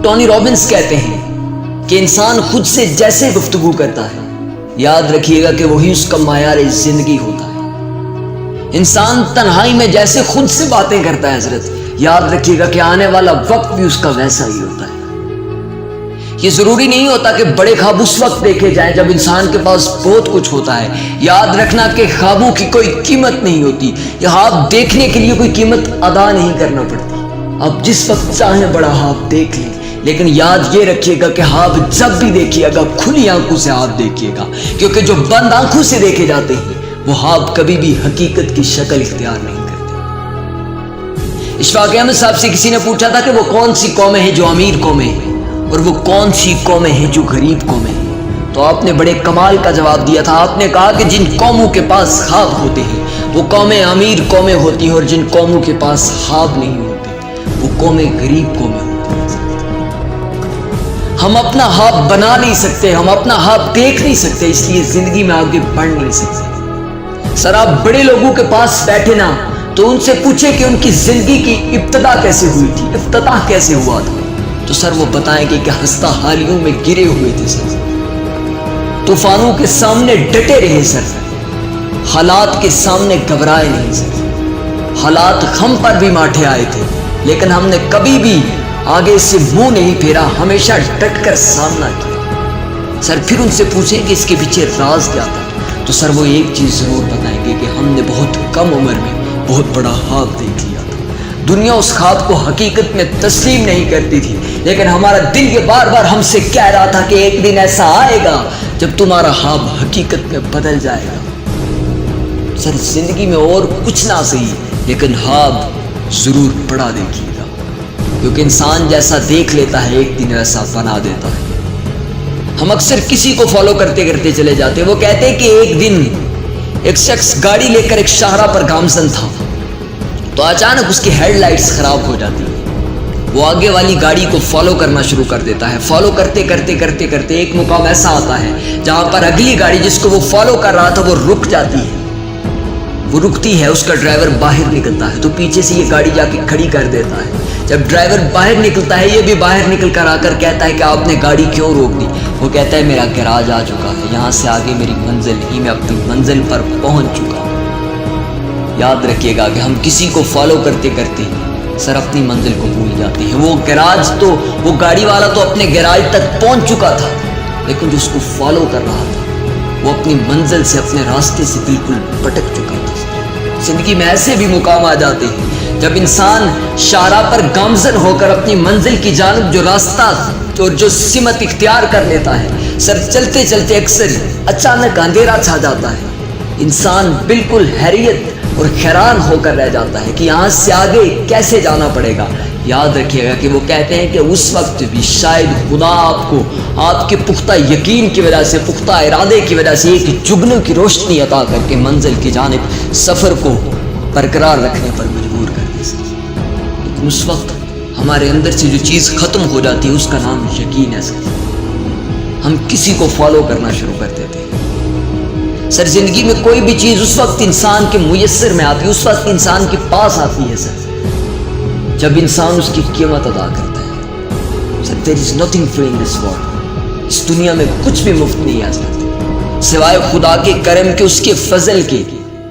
Tony Robbins کہتے ہیں کہ انسان خود سے جیسے گفتگو کرتا ہے یاد رکھیے گا کہ وہی اس کا معیار زندگی ہوتا ہے۔ انسان تنہائی میں جیسے خود سے باتیں کرتا ہے حضرت، یاد رکھیے گا کہ آنے والا وقت بھی اس کا ویسا ہی ہوتا ہے۔ یہ ضروری نہیں ہوتا کہ بڑے خواب اس وقت دیکھے جائیں جب انسان کے پاس بہت کچھ ہوتا ہے۔ یاد رکھنا کہ خوابوں کی کوئی قیمت نہیں ہوتی، یہ خواب دیکھنے کے لیے کوئی قیمت ادا نہیں کرنا پڑتی۔ آپ جس وقت چاہیں بڑا خواب دیکھ لیں، لیکن یاد یہ رکھیے گا کہ خواب جب بھی دیکھیے گا کھلی آنکھوں سے خواب دیکھیے گا، کیونکہ جو بند آنکھوں سے دیکھے جاتے ہیں وہ خواب کبھی بھی حقیقت کی شکل اختیار نہیں کرتے۔ اشفاق احمد صاحب سے کسی نے پوچھا تھا کہ وہ کون سی قومیں ہیں جو امیر قومیں ہیں اور وہ کون سی قومیں ہیں جو غریب قومیں ہیں، تو آپ نے بڑے کمال کا جواب دیا تھا۔ آپ نے کہا کہ جن قوموں کے پاس خواب ہوتے ہیں وہ قومیں امیر قومیں ہوتی ہیں، اور جن قوموں کے پاس خواب نہیں ہوتے وہ قومیں غریب قومیں ہوتی ہیں۔ ہم اپنا خواب بنا نہیں سکتے، ہم اپنا خواب دیکھ نہیں سکتے، اس لیے زندگی میں آگے بڑھ نہیں سکتے۔ سر آپ بڑے لوگوں کے پاس بیٹھے نا تو ان سے پوچھیں کہ ان کی زندگی کی ابتدا کیسے ہوئی تھی، افتتاح کیسے ہوا تھا، تو سر وہ بتائیں گے کہ ہستہ حالیوں میں گرے ہوئے تھے سر، طوفانوں کے سامنے ڈٹے رہے سر، حالات کے سامنے گھبرائے نہیں سر، حالات ہم پر بھی ماٹھے آئے تھے لیکن ہم نے کبھی بھی آگے سے منہ نہیں پھیرا، ہمیشہ ڈٹ کر سامنا کیا۔ سر پھر ان سے پوچھیں کہ اس کے پیچھے راز کیا تھا، تو سر وہ ایک چیز ضرور بتائیں گے کہ ہم نے بہت کم عمر میں بہت بڑا خواب دیکھ لیا تھا۔ دنیا اس خواب کو حقیقت میں تسلیم نہیں کرتی تھی، لیکن ہمارا دل یہ بار بار ہم سے کہہ رہا تھا کہ ایک دن ایسا آئے گا جب تمہارا خواب حقیقت میں بدل جائے گا۔ سر زندگی میں اور کچھ نہ صحیح لیکن خواب ضرور بڑا دیکھیے گا، کیونکہ انسان جیسا دیکھ لیتا ہے ایک دن ویسا بنا دیتا ہے۔ ہم اکثر کسی کو فالو کرتے کرتے چلے جاتے ہیں۔ وہ کہتے ہیں کہ ایک دن ایک شخص گاڑی لے کر ایک شاہراہ پر گامزن تھا تو اچانک اس کی ہیڈ لائٹس خراب ہو جاتی ہیں۔ وہ آگے والی گاڑی کو فالو کرنا شروع کر دیتا ہے، فالو کرتے کرتے کرتے کرتے ایک مقام ایسا آتا ہے جہاں پر اگلی گاڑی جس کو وہ فالو کر رہا تھا وہ رک جاتی ہے، وہ رکتی ہے، اس کا ڈرائیور باہر نکلتا ہے تو پیچھے سے یہ گاڑی جا کے کھڑی کر دیتا ہے۔ جب ڈرائیور باہر نکلتا ہے یہ بھی باہر نکل کر آ کر کہتا ہے کہ آپ نے گاڑی کیوں روک دی؟ وہ کہتا ہے میرا گراج آ چکا ہے، یہاں سے آگے میری منزل نہیں، میں اپنی منزل پر پہنچ چکا ہوں۔ یاد رکھیے گا کہ ہم کسی کو فالو کرتے کرتے سر اپنی منزل کو بھول جاتے ہیں۔ وہ گاڑی والا تو اپنے گراج تک پہنچ چکا تھا، لیکن جو اس کو فالو کر رہا تھا وہ اپنی منزل سے، اپنے راستے سے بالکل بھٹک چکا تھا۔ زندگی میں ایسے بھی مقام آ جاتے ہیں جب انسان شاہراہ پر گامزن ہو کر اپنی منزل کی جانب جو راستہ اور جو سمت اختیار کر لیتا ہے، سر چلتے چلتے اکثر اچانک اندھیرا چھا جاتا ہے، انسان بالکل حیرت اور حیران ہو کر رہ جاتا ہے کہ یہاں سے آگے کیسے جانا پڑے گا۔ یاد رکھیے گا کہ وہ کہتے ہیں کہ اس وقت بھی شاید خدا آپ کو آپ کے پختہ یقین کی وجہ سے، پختہ ارادے کی وجہ سے ایک جگنوں کی روشنی عطا کر کے منزل کی جانب سفر کو برقرار رکھنے پر مجبور کر دے سکتے، لیکن اس وقت ہمارے اندر سے جو چیز ختم ہو جاتی ہے اس کا نام یقین ہے سر۔ ہم کسی کو فالو کرنا شروع کر دیتے ہیں۔ سر زندگی میں کوئی بھی چیز اس وقت انسان کے میسر میں آتی ہے، اس وقت انسان کے پاس آتی ہے سر جب انسان اس کی قیمت ادا کرتا ہے۔ سر there is nothing free in this world، اس دنیا میں کچھ بھی مفت نہیں آ سکتا سوائے خدا کے کرم کے، اس کے فضل کے،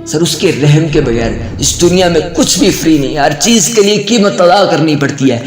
سر اس کے رحم کے بغیر اس دنیا میں کچھ بھی فری نہیں ہے، ہر چیز کے لیے قیمت ادا کرنی پڑتی ہے۔